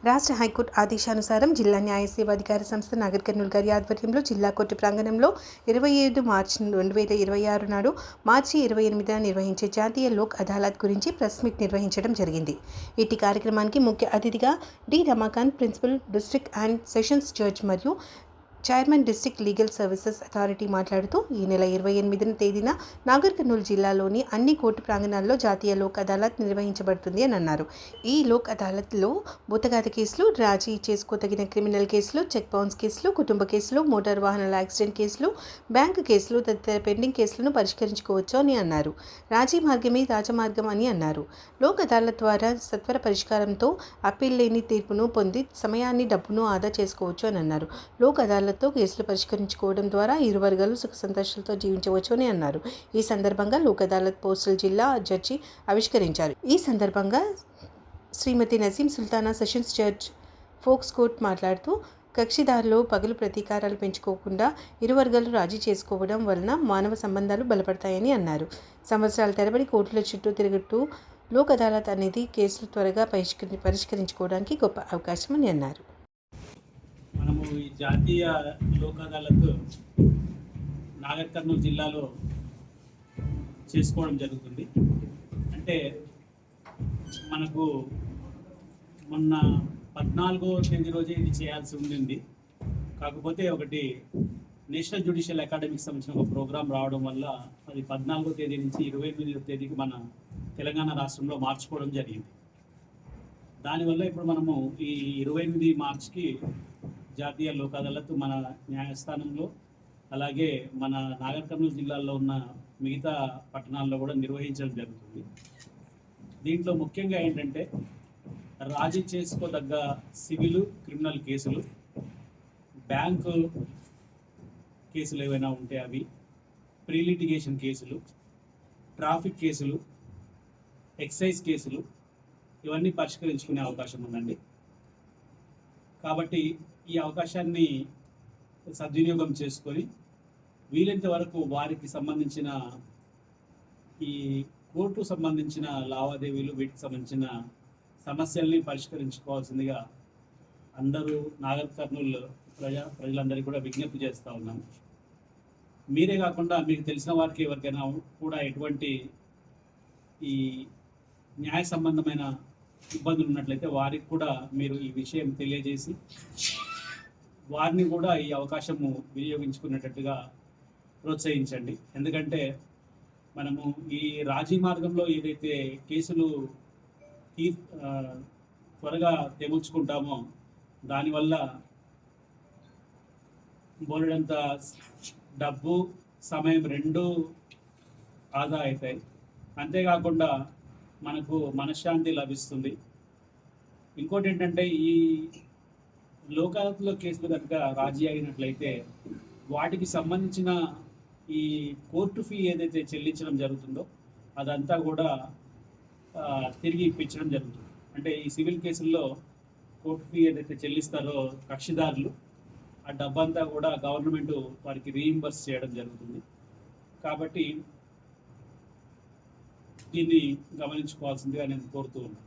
రాష్ట్ర హైకోర్టు ఆదేశానుసారం జిల్లా న్యాయ సేవాధికార సంస్థ నాగర్ కర్నూలు గారి ఆధ్వర్యంలో జిల్లా కోర్టు ప్రాంగణంలో 27 మార్చి 2026 నాడు మార్చి 28న నిర్వహించే జాతీయ లోక్ అదాలత్ గురించి ప్రెస్ మీట్ నిర్వహించడం జరిగింది. ఇట్టి కార్యక్రమానికి ముఖ్య అతిథిగా D Ramakant, principal district and sessions judge మరియు chairman district legal services authority మాట్లాడుతూ ఈ నెల 28వ తేదీన నాగర్ కర్నూలు జిల్లాలోని అన్ని కోర్టు ప్రాంగణాల్లో జాతీయ లోక్ అదాలత్ నిర్వహించబడుతుంది అని అన్నారు. ఈ లోక్ అదాలత్లో భూతఘాత కేసులు, రాజీ చేసుకోదగిన క్రిమినల్ కేసులు, చెక్ బౌన్స్ కేసులు, కుటుంబ కేసులు, మోటార్ వాహనాల యాక్సిడెంట్ కేసులు, బ్యాంకు కేసులు తదితర పెండింగ్ కేసులను పరిష్కరించుకోవచ్చు అని అన్నారు. రాజీ మార్గమే రాజమార్గం అని అన్నారు. లోక్ అదాలత్ ద్వారా సత్వర పరిష్కారంతో అప్పీల్ లేని తీర్పును పొంది సమయాన్ని, డబ్బును ఆదా చేసుకోవచ్చు అని అన్నారు. లోక్ అదాలత్ కేసులు పరిష్కరించుకోవడం ద్వారా ఇరు వర్గాలు సుఖ సంతోషాలతో జీవించవచ్చు అని అన్నారు. ఈ సందర్భంగా లోక్ అదాలత్ పోస్టల్ జిల్లా జడ్జి ఆవిష్కరించారు. ఈ సందర్భంగా శ్రీమతి నసీం సుల్తానా సెషన్స్ జడ్జ్ ఫోక్స్ కోర్ట్ మాట్లాడుతూ కక్షిదారులు పగలు ప్రతీకారాలు పెంచుకోకుండా ఇరు వర్గాలు రాజీ చేసుకోవడం వలన మానవ సంబంధాలు బలపడతాయని అన్నారు. సంవత్సరాల తరబడి కోర్టుల చుట్టూ తిరుగుతూ లోక్ అదాలత్ అనేది కేసులు త్వరగా పరిష్కరించుకోవడానికి గొప్ప అవకాశం అని అన్నారు. మనము ఈ జాతీయ లోక్ అదాలత్ నాగర్ కర్నూలు జిల్లాలో చేసుకోవడం జరుగుతుంది. అంటే మనకు మొన్న 14వ తేదీ రోజే ఇది చేయాల్సి ఉండింది. కాకపోతే ఒకటి నేషనల్ జ్యుడిషియల్ అకాడమీకి సంబంధించిన ఒక ప్రోగ్రాం రావడం వల్ల అది 14వ తేదీ నుంచి 28వ తేదీకి మన తెలంగాణ రాష్ట్రంలో మార్చుకోవడం జరిగింది. దానివల్ల ఇప్పుడు మనము ఈ 28 మార్చికి జాతీయ లోక్ అదాలత్ మన న్యాయస్థానంలో, అలాగే మన నాగర్ కర్నూలు జిల్లాలో ఉన్న మిగతా పట్టణాల్లో కూడా నిర్వహించడం జరుగుతుంది. దీంట్లో ముఖ్యంగా ఏంటంటే రాజీ చేసుకోదగ్గ సివిల్, క్రిమినల్ కేసులు, బ్యాంకు కేసులు ఏవైనా ఉంటే అవి, ప్రీ లిటిగేషన్ కేసులు, ట్రాఫిక్ కేసులు, ఎక్సైజ్ కేసులు, ఇవన్నీ పరిష్కరించుకునే అవకాశం ఉందండి. కాబట్టి ఈ అవకాశాన్ని సద్వినియోగం చేసుకొని వీలైనంత వరకు వారికి సంబంధించిన ఈ కోర్టు సంబంధించిన లావాదేవీలు, వీటికి సంబంధించిన సమస్యల్ని పరిష్కరించుకోవాల్సిందిగా అందరూ నాగర్ కర్నూలు ప్రజలందరికీ కూడా విజ్ఞప్తి చేస్తూ ఉన్నాము. మీరే కాకుండా మీకు తెలిసిన వారికి ఎవరికైనా కూడా ఎటువంటి ఈ న్యాయ సంబంధమైన ఇబ్బందులు ఉన్నట్లయితే వారికి కూడా మీరు ఈ విషయం తెలియజేసి వారిని కూడా ఈ అవకాశము వినియోగించుకునేటట్టుగా ప్రోత్సహించండి. ఎందుకంటే మనము ఈ రాజీ మార్గంలో ఏదైతే కేసులు త్వరగా తెముల్చుకుంటామో దానివల్ల బోలెడంత డబ్బు, సమయం రెండూ ఆదా అవుతాయి. అంతేకాకుండా మనకు మనశ్శాంతి లభిస్తుంది. ఇంకోటి ఏంటంటే ఈ లోక్ అదాలత్లో కేసులు కనుక రాజీ అయినట్లయితే వాటికి సంబంధించిన ఈ కోర్టు ఫీ ఏదైతే చెల్లించడం జరుగుతుందో అదంతా కూడా తిరిగి ఇప్పించడం జరుగుతుంది. అంటే ఈ సివిల్ కేసుల్లో కోర్టు ఫీ ఏదైతే చెల్లిస్తారో కక్షిదారులు, ఆ డబ్బంతా కూడా గవర్నమెంట్ వారికి రీయింబర్స్ చేయడం జరుగుతుంది. కాబట్టి దీన్ని గమనించుకోవాల్సిందిగా నేను కోరుతూ ఉన్నాను.